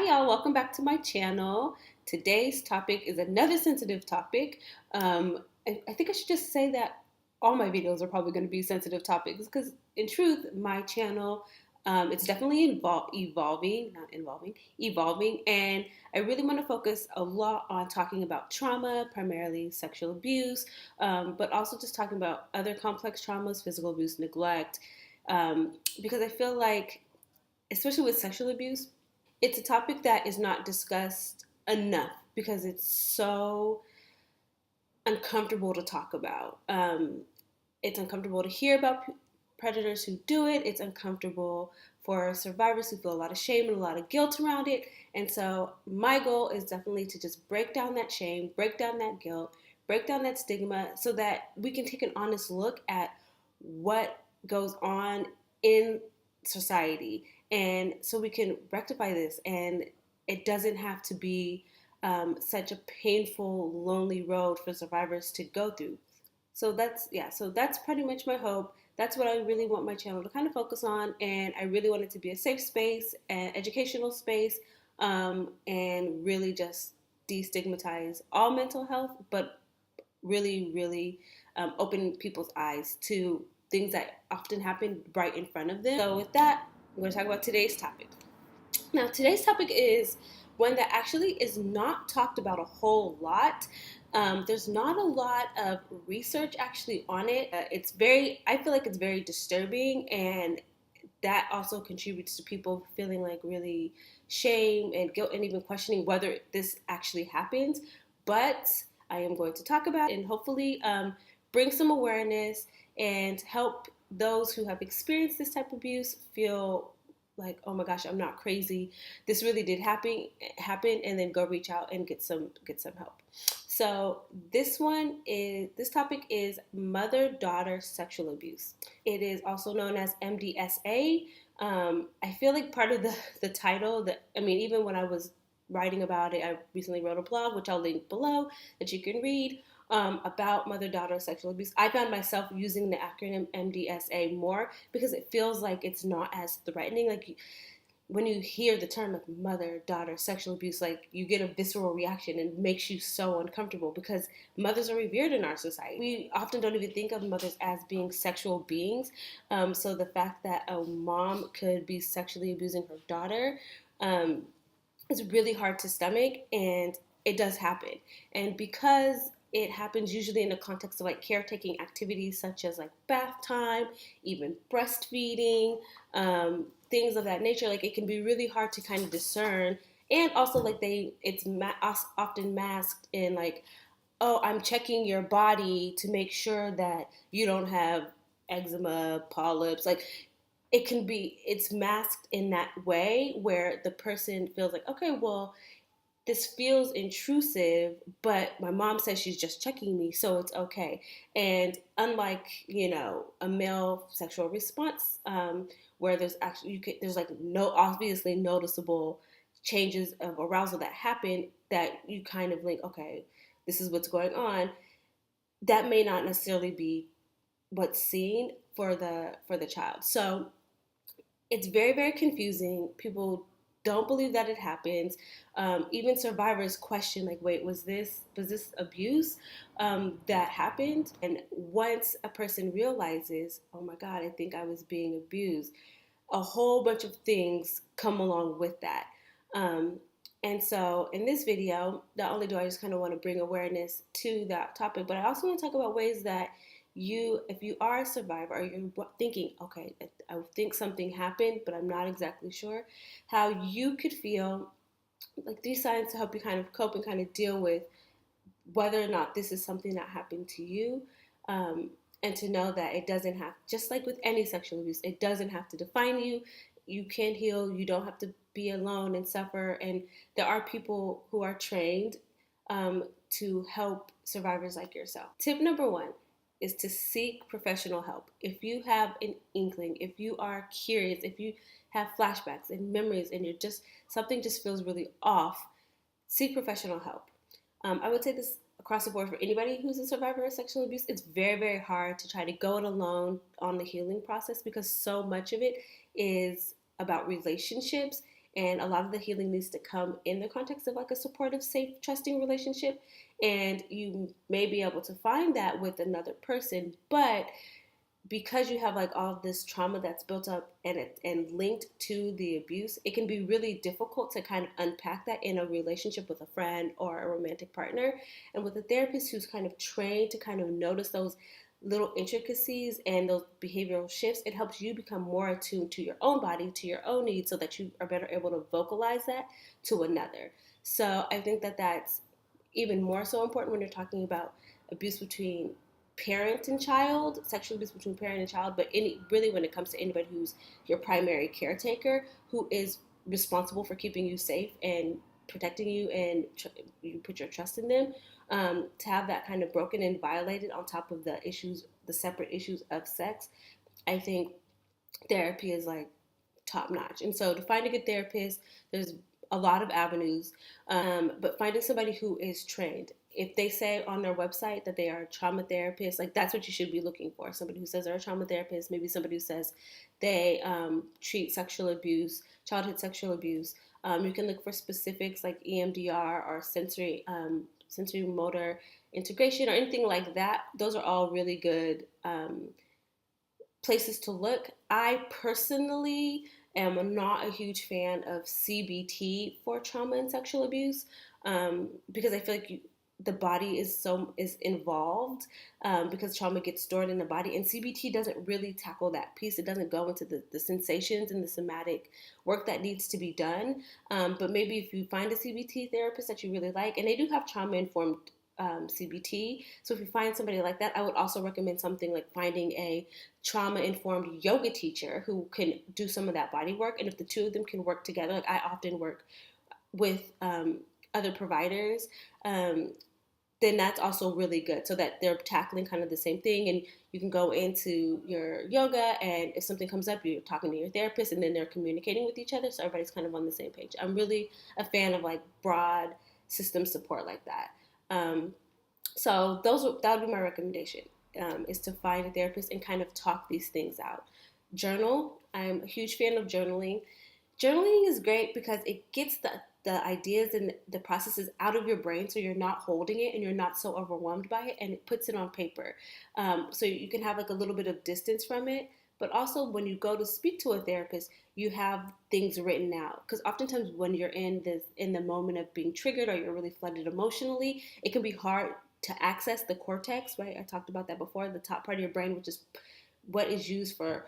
y'all, welcome back to my channel. Today's topic is another sensitive topic. I think I should just say that all my videos are probably going to be sensitive topics because in truth, my channel, it's definitely evolving, and I really want to focus a lot on talking about trauma, primarily sexual abuse, but also just talking about other complex traumas, physical abuse, neglect, because I feel like, especially with sexual abuse, it's a topic that is not discussed enough because it's so uncomfortable to talk about. It's uncomfortable to hear about predators who do it. It's uncomfortable for survivors who feel a lot of shame and a lot of guilt around it. And so my goal is definitely to just break down that shame, break down that guilt, break down that stigma so that we can take an honest look at what goes on in society, and so we can rectify this, and it doesn't have to be such a painful, lonely road for survivors to go through. So that's pretty much my hope. That's what I really want my channel to kind of focus on, and I really want it to be a safe space, an educational space, and really just destigmatize all mental health, but really open people's eyes to things that often happen right in front of them. So with that, we're going to talk about today's topic. Now, today's topic is one that actually is not talked about a whole lot. There's not a lot of research actually on it. I feel like it's very disturbing, and that also contributes to people feeling like really shame and guilt and even questioning whether this actually happens. But I am going to talk about it and hopefully bring some awareness and help those who have experienced this type of abuse feel like, oh my gosh, I'm not crazy. This really did happen, and then go reach out and get some help. So this topic is mother-daughter sexual abuse. It is also known as MDSA. I feel like part of the title even when I was writing about it, I recently wrote a blog, which I'll link below, that you can read, about mother-daughter sexual abuse. I found myself using the acronym MDSA more because it feels like it's not as threatening. Like when you hear the term of mother-daughter sexual abuse, like you get a visceral reaction and it makes you so uncomfortable because mothers are revered in our society. We often don't even think of mothers as being sexual beings. So the fact that a mom could be sexually abusing her daughter is really hard to stomach, and it does happen. And because it happens usually in the context of like caretaking activities such as like bath time, even breastfeeding, things of that nature, like it can be really hard to kind of discern. And also like often masked in like, oh, I'm checking your body to make sure that you don't have eczema, polyps. Like it's masked in that way where the person feels like, okay, well, this feels intrusive, but my mom says she's just checking me, so it's okay. And unlike, a male sexual response, where there's like no obviously noticeable changes of arousal that happen that you kind of link, okay, this is what's going on. That may not necessarily be what's seen for the child. So it's very, very confusing. People don't believe that it happens. Even survivors question, like, wait, was this abuse that happened? And once a person realizes, oh my God, I think I was being abused, a whole bunch of things come along with that. And so in this video, not only do I just kind of want to bring awareness to that topic, but I also want to talk about ways that if you are a survivor or you're thinking, okay, I think something happened, but I'm not exactly sure, how you could feel like these signs to help you kind of cope and kind of deal with whether or not this is something that happened to you. And to know that it doesn't have, just like with any sexual abuse, it doesn't have to define you. You can heal. You don't have to be alone and suffer. And there are people who are trained to help survivors like yourself. Tip number one is to seek professional help. If you have an inkling, if you are curious, if you have flashbacks and memories and something just feels really off, seek professional help. I would say this across the board for anybody who's a survivor of sexual abuse. It's very, very hard to try to go it alone on the healing process because so much of it is about relationships And a lot of the healing needs to come in the context of like a supportive, safe, trusting relationship. And you may be able to find that with another person, but because you have like all of this trauma that's built up and linked to the abuse, it can be really difficult to kind of unpack that in a relationship with a friend or a romantic partner. And with a therapist who's kind of trained to kind of notice those little intricacies and those behavioral shifts, it helps you become more attuned to your own body, to your own needs, so that you are better able to vocalize that to another. So I think that that's even more so important when you're talking about abuse between parent and child, sexual abuse between parent and child, but really when it comes to anybody who's your primary caretaker, who is responsible for keeping you safe and protecting you, and you put your trust in them, to have that kind of broken and violated on top of the issues, the separate issues of sex, I think therapy is like top notch. And so to find a good therapist, there's a lot of avenues, but finding somebody who is trained. If they say on their website that they are a trauma therapist, like that's what you should be looking for. Somebody who says they're a trauma therapist, maybe somebody who says they treat sexual abuse, childhood sexual abuse. You can look for specifics like EMDR or sensory motor integration or anything like that. Those are all really good places to look. I personally am not a huge fan of CBT for trauma and sexual abuse, because I feel like the body is involved, because trauma gets stored in the body, and CBT doesn't really tackle that piece. It doesn't go into the sensations and the somatic work that needs to be done. But maybe if you find a CBT therapist that you really like, and they do have trauma informed CBT. So if you find somebody like that, I would also recommend something like finding a trauma-informed yoga teacher who can do some of that body work. And if the two of them can work together, like I often work with other providers, then that's also really good, so that they're tackling kind of the same thing. And you can go into your yoga, and if something comes up, you're talking to your therapist, and then they're communicating with each other, so everybody's kind of on the same page. I'm really a fan of like broad system support like that. So that would be my recommendation, is to find a therapist and kind of talk these things out. Journal. I'm a huge fan of journaling. Journaling is great because it gets the ideas and the processes out of your brain, so you're not holding it and you're not so overwhelmed by it, and it puts it on paper. So you can have like a little bit of distance from it. But also when you go to speak to a therapist, you have things written out. Because oftentimes when you're in the moment of being triggered, or you're really flooded emotionally, it can be hard to access the cortex, right? I talked about that before, the top part of your brain, which is what is used for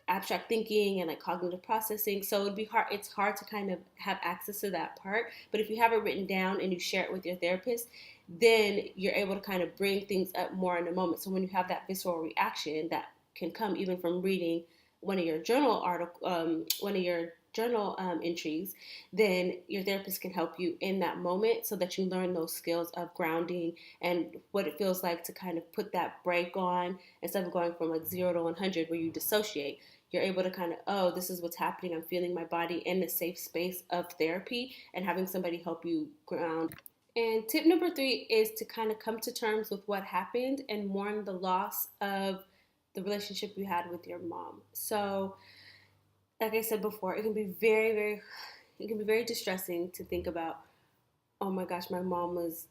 abstract thinking and like cognitive processing. So it's hard to kind of have access to that part. But if you have it written down and you share it with your therapist, then you're able to kind of bring things up more in the moment. So when you have that visceral reaction that can come even from reading one of your journal entries, then your therapist can help you in that moment, so that you learn those skills of grounding and what it feels like to kind of put that break on, instead of going from like 0 to 100 where you dissociate. You're able to kind of, oh, this is what's happening. I'm feeling my body in the safe space of therapy, and having somebody help you ground. And tip number 3 is to kind of come to terms with what happened and mourn the loss of the relationship you had with your mom. So, like I said before, it can be very distressing to think about, oh my gosh, my mom was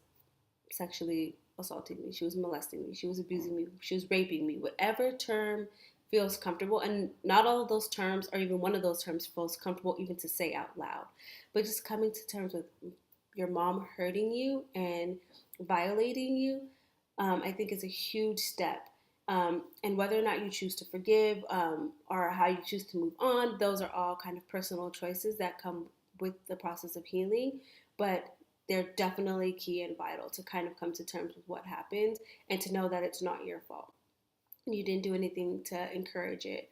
sexually assaulting me, she was molesting me, she was abusing me, she was raping me, whatever term feels comfortable. And not all of those terms, or even one of those terms, feels comfortable even to say out loud. But just coming to terms with your mom hurting you and violating you, I think is a huge step. And whether or not you choose to forgive, or how you choose to move on, those are all kind of personal choices that come with the process of healing. But they're definitely key and vital to kind of come to terms with what happened, and to know that it's not your fault. You didn't do anything to encourage it.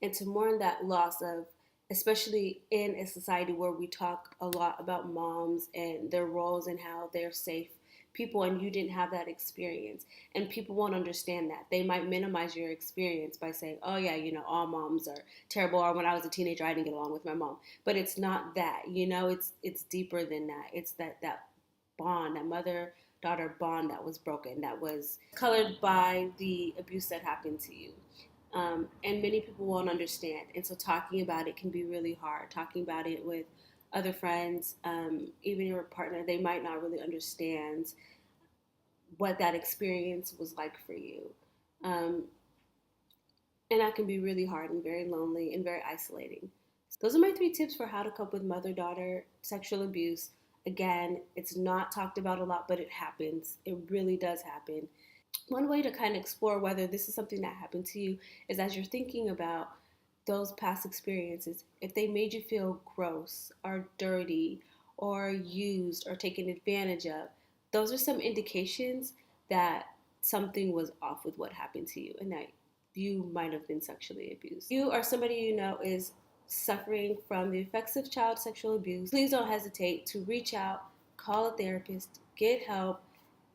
And to mourn that loss of, especially in a society where we talk a lot about moms and their roles and how they're safe people, and you didn't have that experience. And people won't understand that. They might minimize your experience by saying, oh yeah, all moms are terrible, or when I was a teenager I didn't get along with my mom. But it's not that, it's deeper than that. It's that bond, that mother-daughter bond that was broken, that was colored by the abuse that happened to you. And many people won't understand. And so talking about it can be really hard. Talking about it with other friends, even your partner, they might not really understand what that experience was like for you. Um, and that can be really hard and very lonely and very isolating. Those are my 3 tips for how to cope with mother daughter sexual abuse. Again, it's not talked about a lot, but it happens. It really does happen. One way to kind of explore whether this is something that happened to you is as you're thinking about those past experiences, if they made you feel gross or dirty or used or taken advantage of, those are some indications that something was off with what happened to you and that you might have been sexually abused. If you or somebody you know is suffering from the effects of child sexual abuse, please don't hesitate to reach out, call a therapist, get help.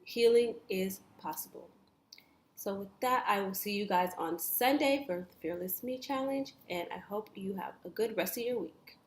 Healing is possible. So with that, I will see you guys on Sunday for the Fearless Me Challenge, and I hope you have a good rest of your week.